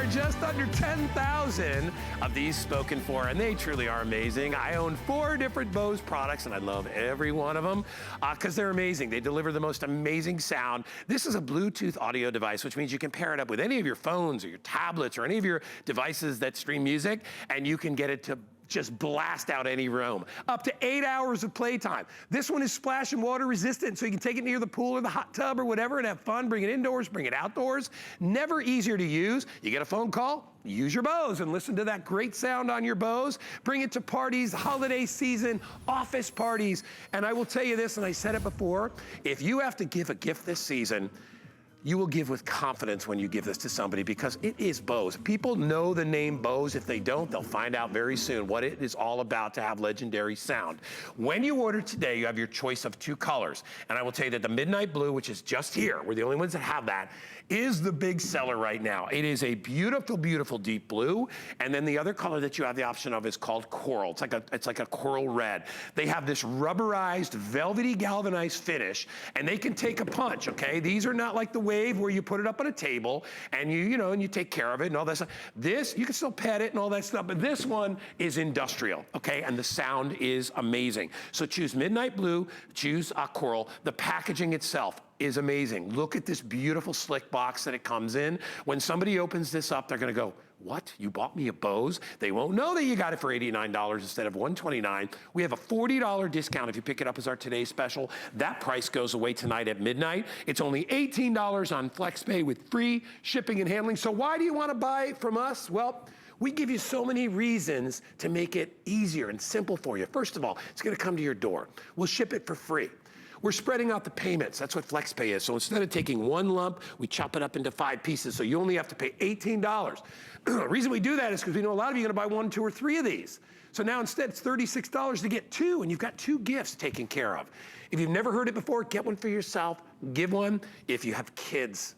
are just under 10,000 of these spoken for, and they truly are amazing. I own 4 different Bose products, and I love every one of them because they're amazing. They deliver the most amazing sound. This is a Bluetooth audio device, which means you can pair it up with any of your phones or your tablets or any of your devices that stream music, and you can get it to just blast out any room. Up to 8 hours of playtime. This one is splash and water resistant, so you can take it near the pool or the hot tub or whatever and have fun. Bring it indoors, bring it outdoors. Never easier to use. You get a phone call, use your Bose and listen to that great sound on your Bose. Bring it to parties, holiday season, office parties. And I will tell you this, and I said it before, if you have to give a gift this season, you will give with confidence when you give this to somebody because it is Bose. People know the name Bose. If they don't, they'll find out very soon what it is all about to have legendary sound. When you order today, you have your choice of 2 colors. And I will tell you that the Midnight Blue, which is just here, we're the only ones that have that, is the big seller right now. It is a beautiful, beautiful deep blue. And then the other color that you have the option of is called coral. It's like a coral red. They have this rubberized, velvety, galvanized finish, and they can take a punch, okay? These are not like the wave where you put it up on a table and you take care of it and all that stuff. This, you can still pet it and all that stuff, but this one is industrial, okay? And the sound is amazing. So choose Midnight Blue, choose Coral. The packaging itself is amazing. Look at this beautiful slick box that it comes in. When somebody opens this up, they're gonna go, what? You bought me a Bose? They won't know that you got it for $89 instead of $129. We have a $40 discount if you pick it up as our today's special. That price goes away tonight at midnight. It's only $18 on FlexPay with free shipping and handling. So why do you want to buy from us? Well, we give you so many reasons to make it easier and simple for you. First of all, it's gonna come to your door. We'll ship it for free. We're spreading out the payments. That's what FlexPay is. So instead of taking one lump, we chop it up into 5 pieces. So you only have to pay $18. The reason we do that is because we know a lot of you are gonna buy 1, 2, or 3 of these. So now instead it's $36 to get 2, and you've got 2 gifts taken care of. If you've never heard it before, get one for yourself, give one. If you have kids,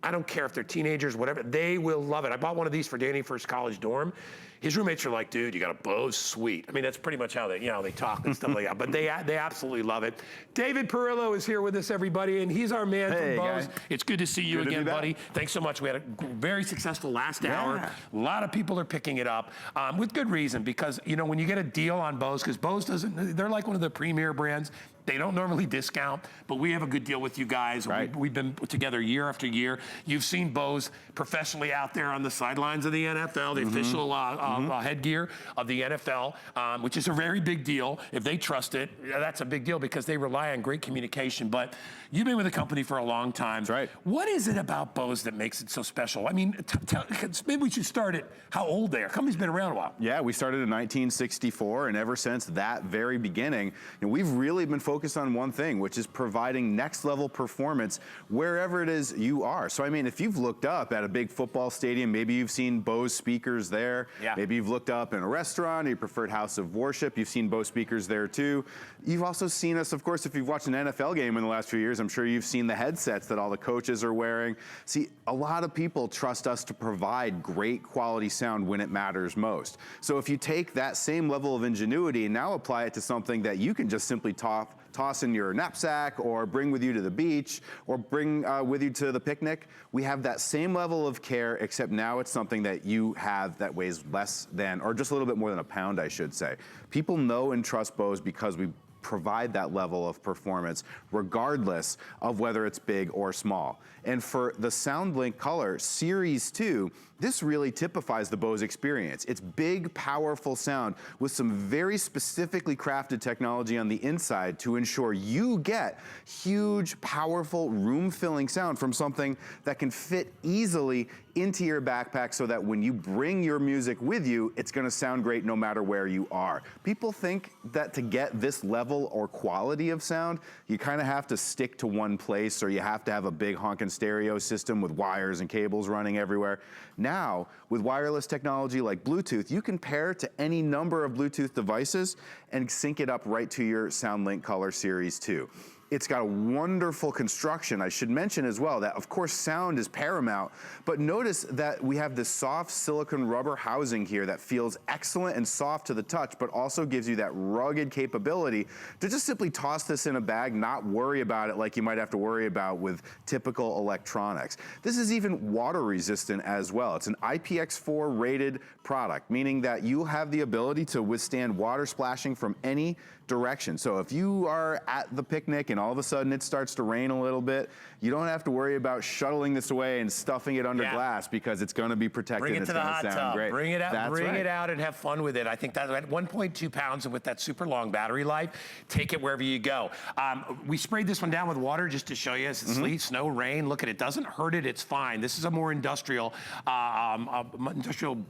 I don't care if they're teenagers, whatever, they will love it. I bought one of these for Danny for his college dorm. His roommates are like, dude, you got a Bose, sweet. I mean, that's pretty much how they, they talk and stuff like that, but they absolutely love it. David Perillo is here with us, everybody, and he's our man from Bose. Guy. It's good to see you again, buddy. Thanks so much. We had a very successful last hour. A lot of people are picking it up with good reason because, when you get a deal on Bose, because Bose doesn't, they're like one of the premier brands. They don't normally discount, but we have a good deal with you guys. Right. We've been together year after year. You've seen Bose professionally out there on the sidelines of the NFL, the official headgear of the NFL, which is a very big deal. If they trust it, that's a big deal because they rely on great communication. But you've been with the company for a long time. That's right. What is it about Bose that makes it so special? I mean, maybe we should start at how old they are. Company's been around a while. Yeah, we started in 1964, and ever since that very beginning, we've really been focused on one thing, which is providing next level performance wherever it is you are. So I mean, if you've looked up at a big football stadium, maybe you've seen Bose speakers there. Yeah. Maybe you've looked up in a restaurant, your preferred house of worship, you've seen Bose speakers there too. You've also seen us, of course, if you've watched an NFL game in the last few years, I'm sure you've seen the headsets that all the coaches are wearing. See, a lot of people trust us to provide great quality sound when it matters most. So if you take that same level of ingenuity and now apply it to something that you can just simply toss in your knapsack or bring with you to the beach or bring with you to the picnic, we have that same level of care, except now it's something that you have that weighs less than, or just a little bit more than a pound, I should say. People know and trust Bose because we provide that level of performance regardless of whether it's big or small. And for the SoundLink Color Series 2, this really typifies the Bose experience. It's big, powerful sound with some very specifically crafted technology on the inside to ensure you get huge, powerful, room-filling sound from something that can fit easily into your backpack so that when you bring your music with you, it's gonna sound great no matter where you are. People think that to get this level or quality of sound, you kind of have to stick to one place or you have to have a big honking stereo system with wires and cables running everywhere. Now, with wireless technology like Bluetooth, you can pair to any number of Bluetooth devices and sync it up right to your SoundLink Color Series 2. It's got a wonderful construction. I should mention as well that, of course, sound is paramount, but notice that we have this soft silicone rubber housing here that feels excellent and soft to the touch, but also gives you that rugged capability to just simply toss this in a bag, not worry about it like you might have to worry about with typical electronics. This is even water resistant as well. It's an IPX4 rated product, meaning that you have the ability to withstand water splashing from any direction. So if you are at the picnic and all of a sudden it starts to rain a little bit, you don't have to worry about shuttling this away and stuffing it under glass, because it's going to be protected. Bring it to the hot tub. Great. Bring it out. That's bring right. it out and have fun with it. I think that at 1.2 pounds and with that super long battery life, take it wherever you go. We sprayed this one down with water just to show you. As it's sleet, snow, rain. Look at it. Doesn't hurt it. It's fine. This is a more industrial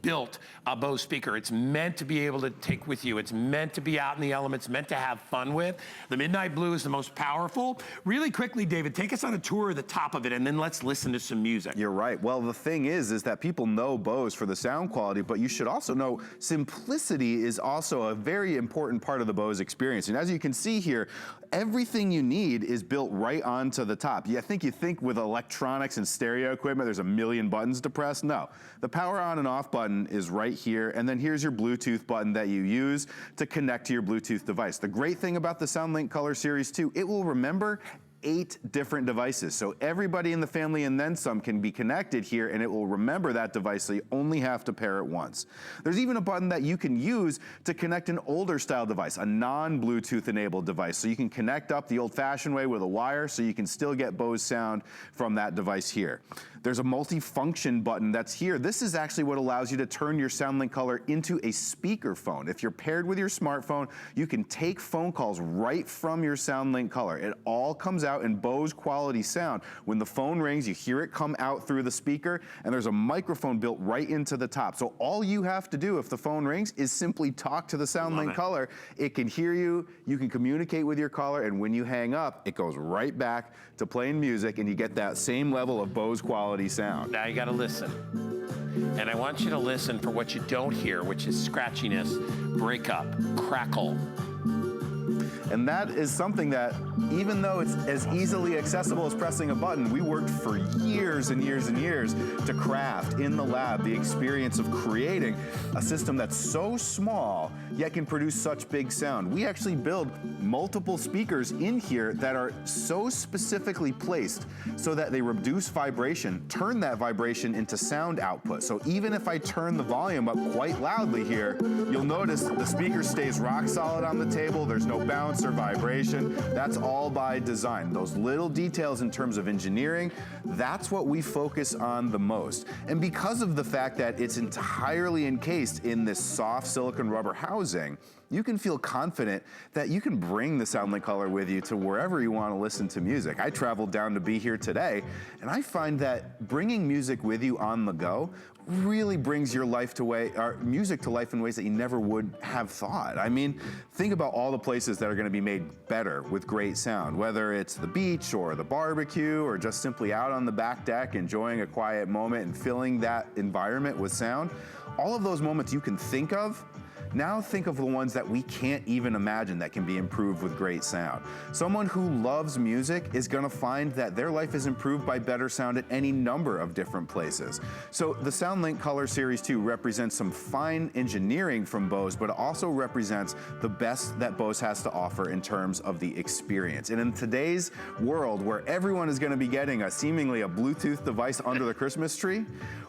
built Bose speaker. It's meant to be able to take with you. It's meant to be out in the elements. Meant to have fun with. The Midnight Blue is the most powerful. Really quickly, David, take us on a tour of the top of it, and then let's listen to some music. You're right. Well, the thing is that people know Bose for the sound quality, but you should also know simplicity is also a very important part of the Bose experience. And as you can see here, everything you need is built right onto the top. I think you think with electronics and stereo equipment, there's a million buttons to press. No, the power on and off button is right here. And then here's your Bluetooth button that you use to connect to your Bluetooth device. The great thing about the SoundLink Color Series 2, it will remember 8 different devices. So everybody in the family and then some can be connected here, and it will remember that device, so you only have to pair it once. There's even a button that you can use to connect an older style device, a non-Bluetooth enabled device. So you can connect up the old-fashioned way with a wire, so you can still get Bose sound from that device here. There's a multi-function button that's here. This is actually what allows you to turn your SoundLink Color into a speakerphone. If you're paired with your smartphone, you can take phone calls right from your SoundLink Color. It all comes out in Bose quality sound. When the phone rings, you hear it come out through the speaker, and there's a microphone built right into the top. So all you have to do if the phone rings is simply talk to the SoundLink Color. It can hear you, you can communicate with your caller, and when you hang up, it goes right back to playing music, and you get that same level of Bose quality sound. Now you got to listen. And I want you to listen for what you don't hear, which is scratchiness, breakup, crackle. And that is something that, even though it's as easily accessible as pressing a button, we worked for years and years and years to craft in the lab the experience of creating a system that's so small, yet can produce such big sound. We actually build multiple speakers in here that are so specifically placed so that they reduce vibration, turn that vibration into sound output. So even if I turn the volume up quite loudly here, you'll notice the speaker stays rock solid on the table. There's no bounce or vibration. That's all by design. Those little details in terms of engineering, that's what we focus on the most. And because of the fact that it's entirely encased in this soft silicone rubber housing, you can feel confident that you can bring the SoundLink Color with you to wherever you want to listen to music. I traveled down to be here today, and I find that bringing music with you on the go really brings your music to life in ways that you never would have thought. I mean, think about all the places that are going to be made better with great sound, whether it's the beach or the barbecue or just simply out on the back deck enjoying a quiet moment and filling that environment with sound. All of those moments you can think of. Now think of the ones that we can't even imagine that can be improved with great sound. Someone who loves music is going to find that their life is improved by better sound at any number of different places. So the SoundLink Color Series 2 represents some fine engineering from Bose, but it also represents the best that Bose has to offer in terms of the experience. And in today's world where everyone is going to be getting seemingly a Bluetooth device under the Christmas tree,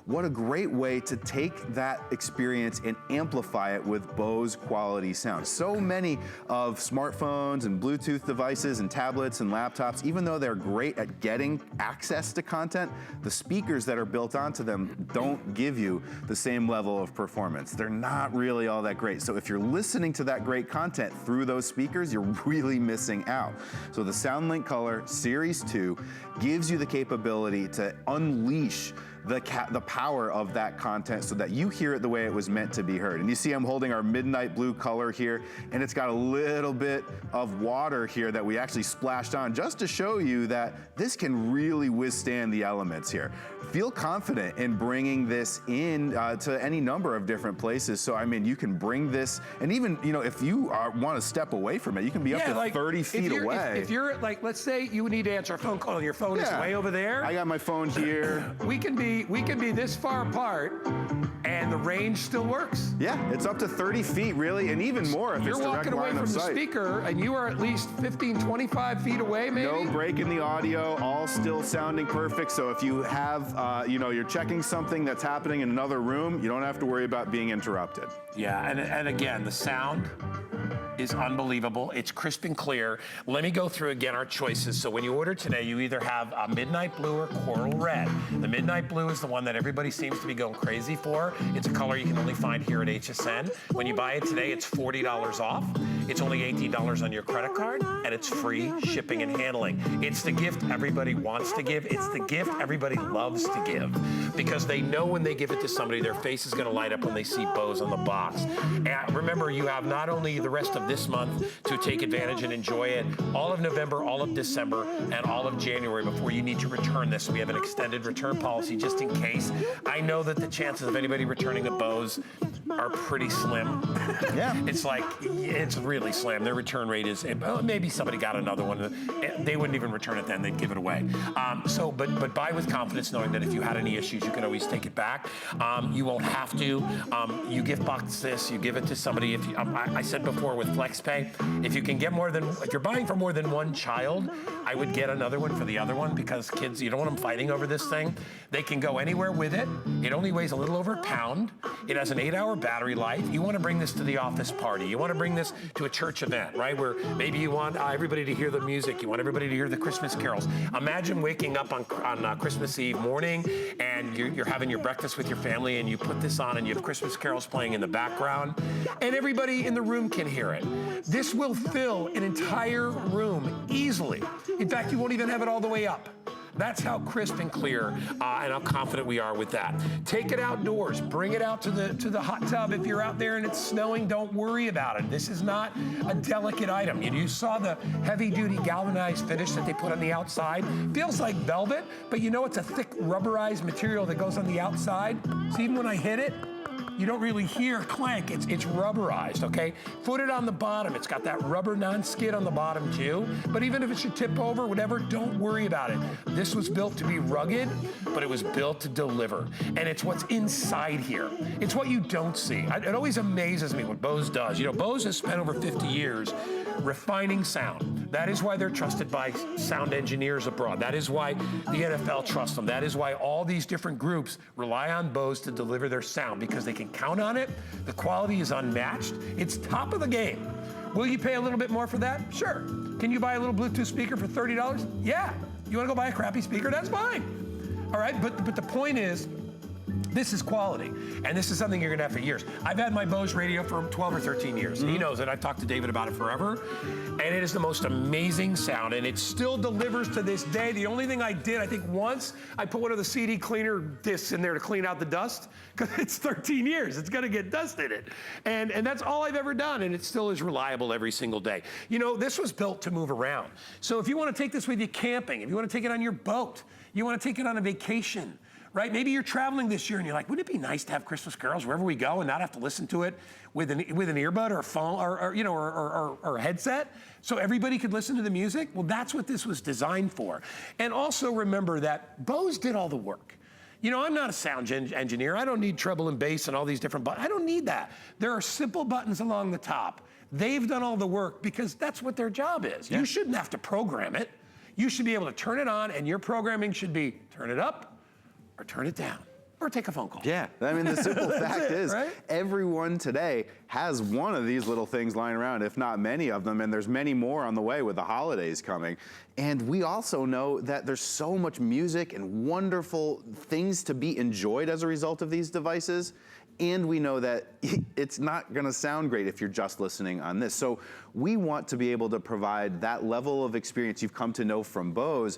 what a great way to take that experience and amplify it with Bose quality sound. So many of smartphones and Bluetooth devices and tablets and laptops, even though they're great at getting access to content, the speakers that are built onto them don't give you the same level of performance. They're not really all that great. So if you're listening to that great content through those speakers, you're really missing out. So the SoundLink Color Series 2 gives you the capability to unleash the power of that content so that you hear it the way it was meant to be heard. And you see I'm holding our midnight blue color here, and it's got a little bit of water here that we actually splashed on just to show you that this can really withstand the elements here. Feel confident in bringing this in to any number of different places. So I mean, you can bring this, and even, you know, if you want to step away from it, you can be up to like 30 feet away. If you're like, let's say you need to answer a phone call and your phone is way over there. I got my phone here. We can be this far apart and the range still works. Yeah, it's up to 30 feet really, and even more if it's direct line of sight. You're walking away from the speaker and you are at least 15, 25 feet away maybe? No break in the audio, all still sounding perfect. So if you have, you know, you're checking something that's happening in another room, you don't have to worry about being interrupted. Yeah, and again, the sound is unbelievable. It's crisp and clear. Let me go through again our choices. So when you order today, you either have a midnight blue or coral red. The midnight blue is the one that everybody seems to be going crazy for. It's a color you can only find here at HSN. When you buy it today, it's $40 off. It's only $18 on your credit card, and it's free shipping and handling. It's the gift everybody wants to give. It's the gift everybody loves to give, because they know when they give it to somebody, their face is gonna light up when they see Bose on the box. And remember, you have not only the rest of this month to take advantage and enjoy it, all of November, all of December, and all of January before you need to return this. We have an extended return policy just in case. I know that the chances of anybody returning a Bose are pretty slim. Yeah. It's really slim. Their return rate is, maybe somebody got another one. They wouldn't even return it then, they'd give it away. But buy with confidence, knowing that if you had any issues, you can always take it back. You won't have to. You gift box this, you give it to somebody. If you, I said before with FlexPay, if you can get if you're buying for more than one child, I would get another one for the other one, because kids, you don't want them fighting over this thing. They can go anywhere with it. It only weighs a little over a pound. It has an 8-hour battery life. You want to bring this to the office party. You want to bring this to a church event, right? Where maybe you want everybody to hear the music. You want everybody to hear the Christmas carols. Imagine waking up on Christmas Eve morning and you're having your breakfast with your family and you put this on and you have Christmas carols playing in the background and everybody in the room can hear it. This will fill an entire room easily. In fact, you won't even have it all the way up. That's how crisp and clear and how confident we are with that. Take it outdoors. Bring it out to the hot tub. If you're out there and it's snowing, don't worry about it. This is not a delicate item. You saw the heavy-duty galvanized finish that they put on the outside. Feels like velvet, but you know it's a thick rubberized material that goes on the outside. So even when I hit it, you don't really hear clank. It's rubberized, okay? Put it on the bottom. It's got that rubber non-skid on the bottom too. But even if it should tip over, whatever, don't worry about it. This was built to be rugged, but it was built to deliver. And it's what's inside here. It's what you don't see. It always amazes me what Bose does. You know, Bose has spent over 50 years refining sound. That is why they're trusted by sound engineers abroad. That is why the NFL trusts them. That is why all these different groups rely on Bose to deliver their sound, because they can count on it. The quality is unmatched. It's top of the game. Will you pay a little bit more for that? Sure. Can you buy a little Bluetooth speaker for $30? Yeah. You want to go buy a crappy speaker? That's fine. All right, but the point is, this is quality, and this is something you're gonna have for years. I've had my Bose radio for 12 or 13 years. He knows it. I've talked to David about it forever, and it is the most amazing sound, and it still delivers to this day. The only thing I did, I think once, I put one of the CD cleaner discs in there to clean out the dust, because it's 13 years. It's gonna get dust in it. And that's all I've ever done, and it still is reliable every single day. You know, this was built to move around. So if you wanna take this with you camping, if you wanna take it on your boat, you wanna take it on a vacation, right? Maybe you're traveling this year and you're like, wouldn't it be nice to have Christmas carols wherever we go and not have to listen to it with an earbud or a phone or a headset, so everybody could listen to the music? Well, that's what this was designed for. And also remember that Bose did all the work. You know, I'm not a sound engineer. I don't need treble and bass and all these different buttons. I don't need that. There are simple buttons along the top. They've done all the work because that's what their job is. Yeah. You shouldn't have to program it. You should be able to turn it on, and your programming should be turn it up, or turn it down, or take a phone call. Yeah, I mean, the simple fact is, right? Everyone today has one of these little things lying around, if not many of them, and there's many more on the way with the holidays coming. And we also know that there's so much music and wonderful things to be enjoyed as a result of these devices. And we know that it's not gonna sound great if you're just listening on this. So we want to be able to provide that level of experience you've come to know from Bose,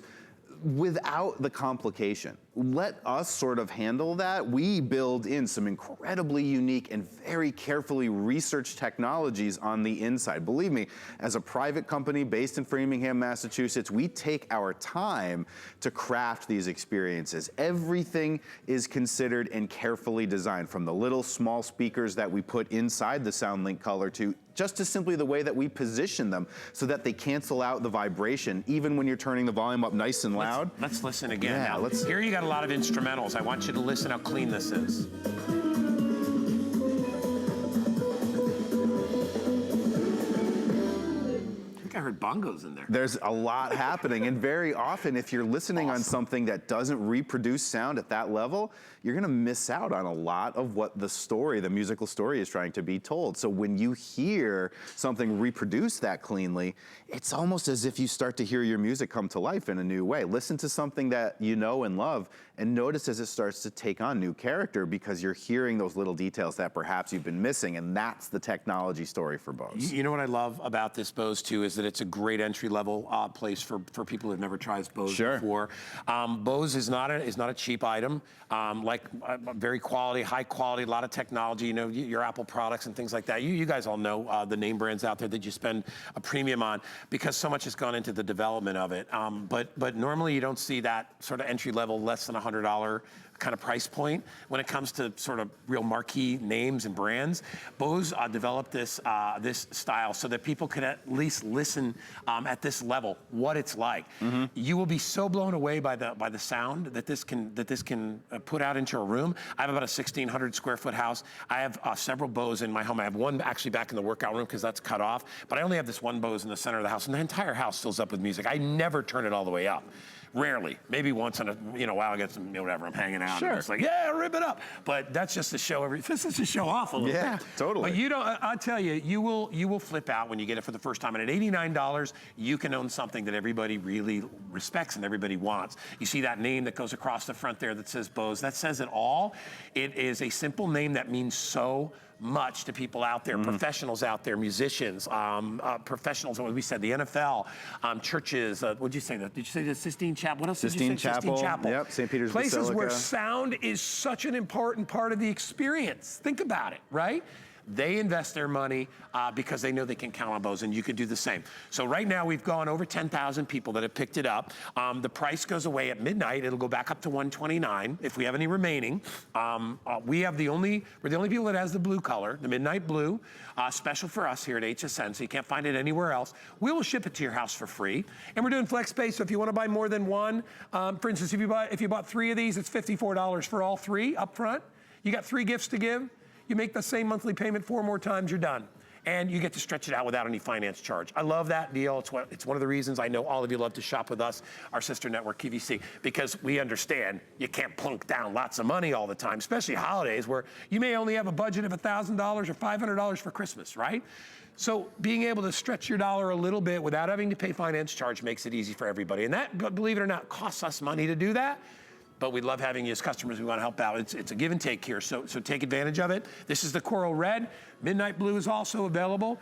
without the complication. Let us sort of handle that. We build in some incredibly unique and very carefully researched technologies on the inside. Believe me, as a private company based in Framingham, Massachusetts, we take our time to craft these experiences. Everything is considered and carefully designed, from the little small speakers that we put inside the SoundLink Color II, just to simply the way that we position them so that they cancel out the vibration, even when you're turning the volume up nice and loud. Let's listen again. Yeah, now. Here you got a lot of instrumentals. I want you to listen how clean this is. I heard bongos in there. There's a lot happening, and very often if you're listening on something that doesn't reproduce sound at that level, you're gonna miss out on a lot of what the story, the musical story, is trying to be told. So when you hear something reproduce that cleanly, it's almost as if you start to hear your music come to life in a new way. Listen to something that you know and love, and notice as it starts to take on new character, because you're hearing those little details that perhaps you've been missing, and that's the technology story for Bose. You know what I love about this Bose too is that it's a great entry-level place for people who've never tried Bose before. Bose is not a cheap item. Very quality, high quality, a lot of technology. You know, your Apple products and things like that. You guys all know the name brands out there that you spend a premium on, because so much has gone into the development of it. But normally you don't see that sort of entry-level, less than $100 kind of price point when it comes to sort of real marquee names and brands. Bose developed this style so that people could at least listen at this level what it's like. You will be so blown away by the sound that this can put out into a room. I have about a 1,600 square foot house. I have several Bose in my home. I have one actually back in the workout room because that's cut off, but I only have this one Bose in the center of the house, and the entire house fills up with music. I never turn it all the way up. Rarely, maybe once in a while I get some whatever, I'm hanging out. Sure. And it's like, yeah, rip it up. But that's just to show this is to show off a little bit. Yeah, totally. But you don't. I'll tell you, you will flip out when you get it for the first time. And at $89, you can own something that everybody really respects and everybody wants. You see that name that goes across the front there that says Bose. That says it all. It is a simple name that means so much to people out there, professionals out there, musicians, professionals, what we said, the NFL, churches, what'd you say? Did you say the Sistine Chapel? What else did you say? Sistine Chapel. Yep, St. Peter's Places Basilica. where sound is such an important part of the experience. Think about it, right? They invest their money because they know they can count on Bose, and you could do the same. So right now we've gone over 10,000 people that have picked it up. The price goes away at midnight. It'll go back up to $129 if we have any remaining. We're the only people that has the blue color, the midnight blue, special for us here at HSN, so you can't find it anywhere else. We will ship it to your house for free, and we're doing flex pay. So if you want to buy more than one, for instance, if you bought 3 of these, it's $54 for all 3 up front. You got 3 gifts to give. You make the same monthly payment 4 more times, you're done. And you get to stretch it out without any finance charge. I love that deal. It's one of the reasons I know all of you love to shop with us, our sister network, QVC, because we understand you can't plunk down lots of money all the time, especially holidays where you may only have a budget of $1,000 or $500 for Christmas, right? So being able to stretch your dollar a little bit without having to pay finance charge makes it easy for everybody. And that, believe it or not, costs us money to do that. But we love having you as customers. We want to help out. It's a give and take here, so take advantage of it. This is the Coral Red. Midnight Blue is also available.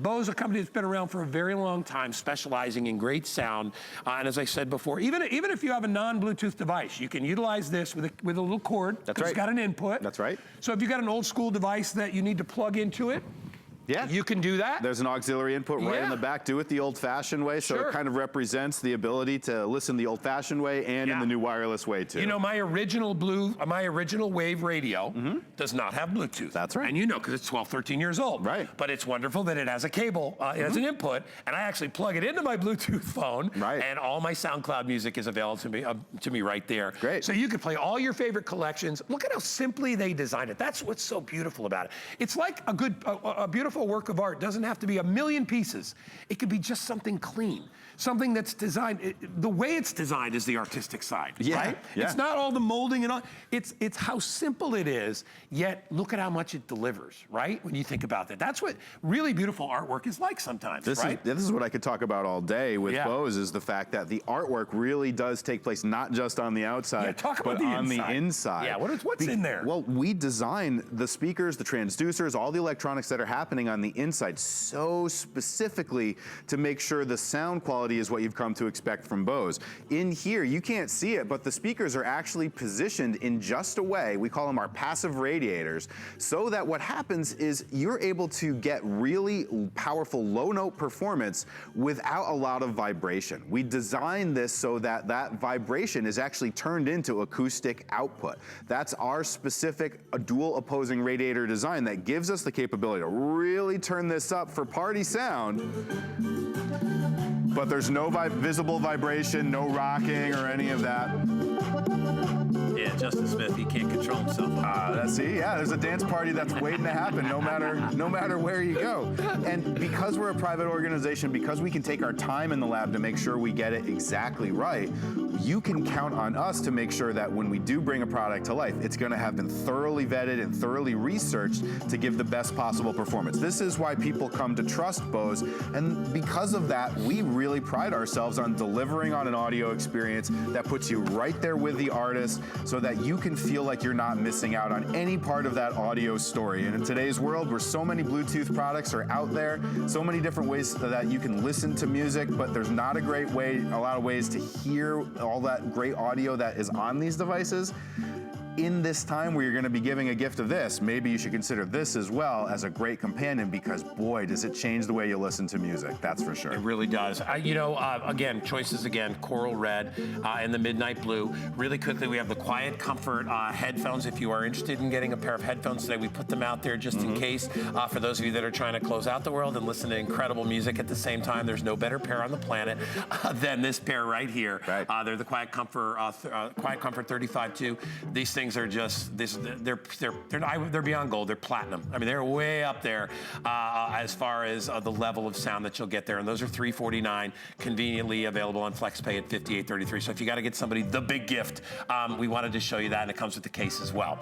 Bose, a company that's been around for a very long time, specializing in great sound. And as I said before, even if you have a non-Bluetooth device, you can utilize this with a little cord. That's right. It's got an input. That's right. So if you've got an old school device that you need to plug into it, yeah, you can do that. There's an auxiliary input right in the back. Do it the old-fashioned way, so it kind of represents the ability to listen the old-fashioned way and in the new wireless way too. You know, my original wave radio does not have Bluetooth. That's right. And you know, because it's 12, 13 years old. Right. But it's wonderful that it has a cable, it has an input, and I actually plug it into my Bluetooth phone. Right. And all my SoundCloud music is available to me right there. Great. So you can play all your favorite collections. Look at how simply they designed it. That's what's so beautiful about it. It's like a beautiful work of art. It doesn't have to be a million pieces. It could be just something clean, something that's designed. The way it's designed is the artistic side, right? Yeah. It's not all the molding and all. It's how simple it is, yet look at how much it delivers, right? When you think about that. That's what really beautiful artwork is like sometimes, right? This is what I could talk about all day with Bose, is the fact that the artwork really does take place not just on the outside, but on the inside. Yeah, what's in there? Well, we design the speakers, the transducers, all the electronics that are happening scanning on the inside so specifically to make sure the sound quality is what you've come to expect from Bose. In here, you can't see it, but the speakers are actually positioned in just a way, we call them our passive radiators, so that what happens is you're able to get really powerful low note performance without a lot of vibration. We designed this so that that vibration is actually turned into acoustic output. That's our specific dual opposing radiator design that gives us the capability to really turn this up for party sound, but there's no visible vibration, no rocking or any of that. Yeah, Justin Smith, he can't control himself. See, yeah, there's a dance party that's waiting to happen no matter where you go. And because we're a private organization, because we can take our time in the lab to make sure we get it exactly right, you can count on us to make sure that when we do bring a product to life, it's gonna have been thoroughly vetted and thoroughly researched to give the best possible performance. This is why people come to trust Bose, and because of that, we really pride ourselves on delivering on an audio experience that puts you right there with the artist so that you can feel like you're not missing out on any part of that audio story. And in today's world, where so many Bluetooth products are out there, so many different ways that you can listen to music, but there's not a lot of ways to hear all that great audio that is on these devices. In this time where you're going to be giving a gift of this, maybe you should consider this as well as a great companion, because boy, does it change the way you listen to music, that's for sure. It really does. Again, choices again, coral red and the midnight blue. Really quickly, we have the Quiet Comfort headphones. If you are interested in getting a pair of headphones today, we put them out there just in case. For those of you that are trying to close out the world and listen to incredible music at the same time, there's no better pair on the planet than this pair right here. Right. They're the Quiet Comfort 35.2. These things are just they're beyond gold. They're platinum. I mean, they're way up there as far as the level of sound that you'll get there. And those are $349, conveniently available on FlexPay at $58.33. So if you got to get somebody the big gift, we wanted to show you that, and it comes with the case as well.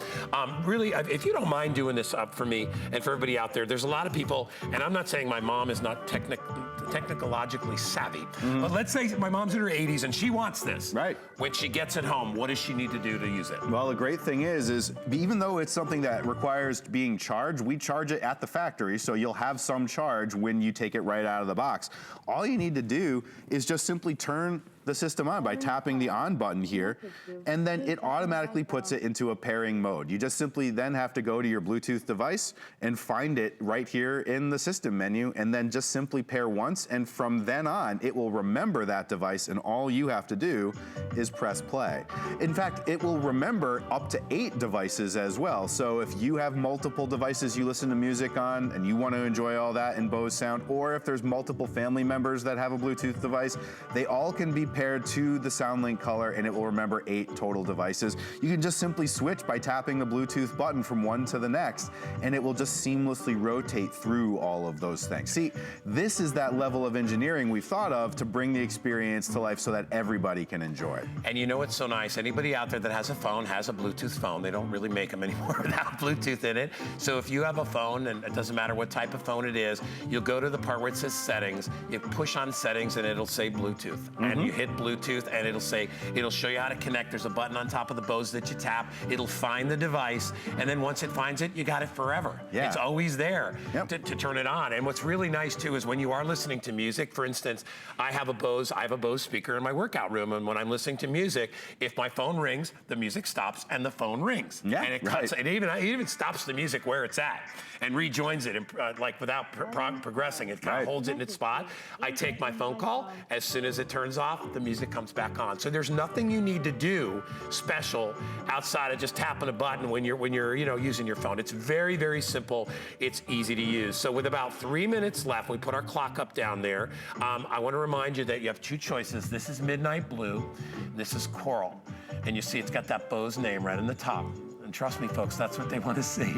Really, if you don't mind doing this for me and for everybody out there, there's a lot of people, and I'm not saying my mom is not technologically savvy, but let's say my mom's in her 80s and she wants this. Right. When she gets it home, what does she need to do to use it? Well, the great thing is even though it's something that requires being charged, we charge it at the factory, so you'll have some charge when you take it right out of the box. All you need to do is just simply turn the system on by tapping the on button here, and then it automatically puts it into a pairing mode. You just simply then have to go to your Bluetooth device and find it right here in the system menu, and then just simply pair once, and from then on, it will remember that device, and all you have to do is press play. In fact, it will remember up to 8 devices as well, so if you have multiple devices you listen to music on, and you want to enjoy all that in Bose sound, or if there's multiple family members that have a Bluetooth device, they all can be paired to the SoundLink Color, and it will remember 8 total devices. You can just simply switch by tapping the Bluetooth button from one to the next, and it will just seamlessly rotate through all of those things. See, this is that level of engineering we've thought of to bring the experience to life so that everybody can enjoy it. And you know what's so nice? Anybody out there that has a phone has a Bluetooth phone. They don't really make them anymore without Bluetooth in it. So if you have a phone, and it doesn't matter what type of phone it is, you'll go to the part where it says settings, you push on settings, and it'll say Bluetooth. And you hit Bluetooth, and it'll show you how to connect. There's a button on top of the Bose that you tap. It'll find the device, and then once it finds it, you got it forever. Yeah. It's always there to turn it on. And what's really nice too is when you are listening to music, for instance, I have a Bose speaker in my workout room, and when I'm listening to music, if my phone rings, the music stops and the phone rings. Yeah, and it cuts. It even stops the music where it's at and rejoins it, like without progressing. It kind of holds it in its spot. I take my phone call. As soon as it turns off, the music comes back on. So there's nothing you need to do special outside of just tapping a button when you're using your phone. It's very, very simple. It's easy to use. So with about 3 minutes left, we put our clock up down there. I want to remind you that you have 2 choices. This is midnight blue. This is coral. And you see it's got that Bose name right in the top. And trust me, folks, that's what they want to see.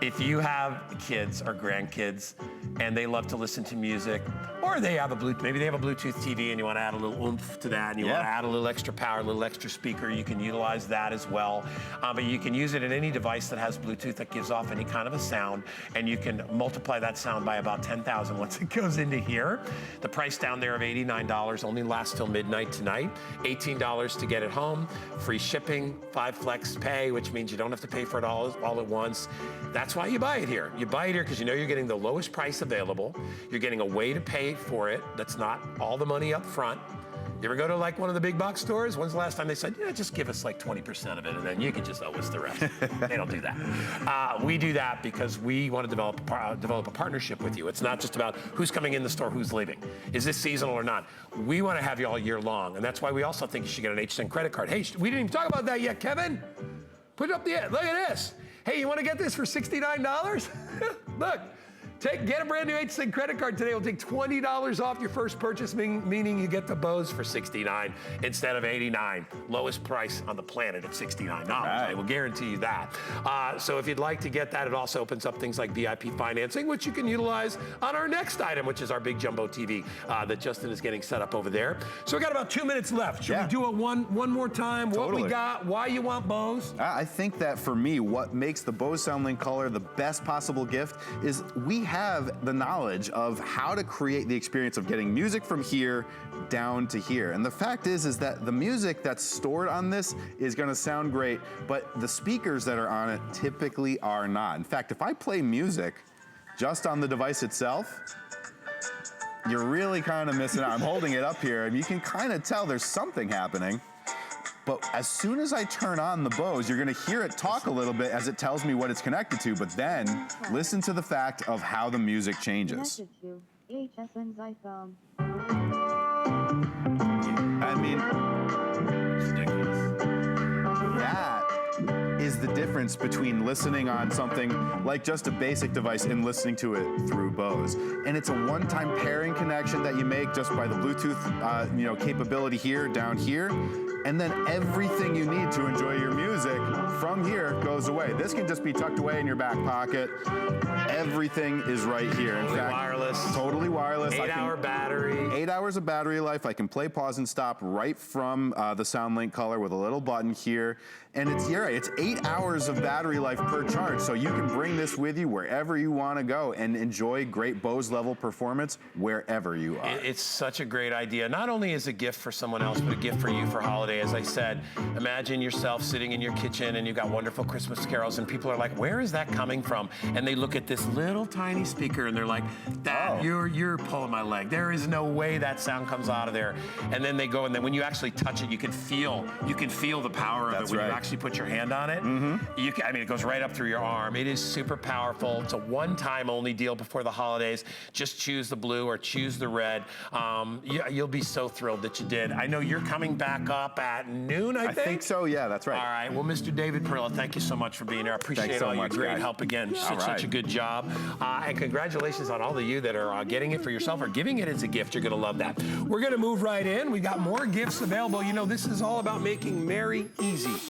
If you have kids or grandkids and they love to listen to music, or they have maybe they have a Bluetooth TV and you want to add a little oomph to that, and you want to add a little extra power, a little extra speaker, you can utilize that as well. But you can use it in any device that has Bluetooth that gives off any kind of a sound, and you can multiply that sound by about 10,000 once it goes into here. The price down there of $89 only lasts till midnight tonight. $18 to get it home, free shipping, 5 flex pay, which means you don't don't have to pay for it all at once. That's why you buy it here. You buy it here because you know you're getting the lowest price available. You're getting a way to pay for it that's not all the money up front. You ever go to like one of the big box stores? When's the last time they said, yeah, just give us like 20% of it and then you can just owe us the rest? They don't do that. We do that because we want to develop a partnership with you. It's not just about who's coming in the store, who's leaving. Is this seasonal or not? We want to have you all year long. And that's why we also think you should get an HSN credit card. Hey, we didn't even talk about that yet, Kevin. Put up look at this. Hey, you want to get this for $69? Look. Get a brand new HSN credit card today. It'll take $20 off your first purchase, meaning you get the Bose for $69 instead of $89. Lowest price on the planet at $69. Right. I will guarantee you that. So if you'd like to get that, it also opens up things like VIP financing, which you can utilize on our next item, which is our big jumbo TV that Justin is getting set up over there. So we got about 2 minutes left. Should we do it one more time? Totally. What we got? Why you want Bose? I think that for me, what makes the Bose SoundLink Color the best possible gift is we have the knowledge of how to create the experience of getting music from here down to here. And the fact is that the music that's stored on this is gonna sound great, but the speakers that are on it typically are not. In fact, if I play music just on the device itself, you're really kind of missing out. I'm holding it up here and you can kind of tell there's something happening. But as soon as I turn on the Bose, you're gonna hear it talk a little bit as it tells me what it's connected to, but then listen to the fact of how the music changes. I mean, that is the difference between listening on something like just a basic device and listening to it through Bose. And it's a one-time pairing connection that you make just by the Bluetooth capability here, down here. And then everything you need to enjoy your music from here goes away. This can just be tucked away in your back pocket. Everything is right here. In fact, wireless. Totally wireless. 8-hour battery. 8 hours of battery life. I can play, pause, and stop right from the SoundLink Color with a little button here. And it's 8 hours of battery life per charge. So you can bring this with you wherever you want to go and enjoy great Bose level performance wherever you are. It's such a great idea. Not only is it a gift for someone else, but a gift for you for holiday. As I said, imagine yourself sitting in your kitchen and you've got wonderful Christmas carols and people are like, where is that coming from? And they look at this little tiny speaker and they're like, you're pulling my leg. There is no way that sound comes out of there. And then they go, and then when you actually touch it, you can feel the power of it when you actually put your hand on it. It goes right up through your arm. It is super powerful. It's a one-time only deal before the holidays. Just choose the blue or choose the red. You'll be so thrilled that you did. I know you're coming back up at noon, I think? I think so, yeah, that's right. All right, well, Mr. David Perilla, thank you so much for being here. I appreciate all your great help again. Such a good job. And congratulations on all of you that are getting it for yourself or giving it as a gift. You're gonna love that. We're gonna move right in. We got more gifts available. You know, this is all about making merry easy.